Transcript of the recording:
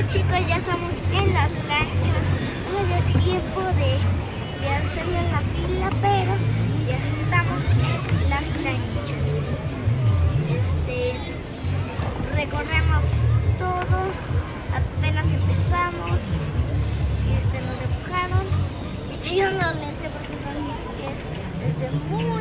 chicos, ya estamos en las lanchas. No me dio tiempo de hacerlo en la fila, pero ya estamos en las lanchas. Recorremos todo, apenas empezamos. Nos empujaron. Yo no lo lente porque no es muy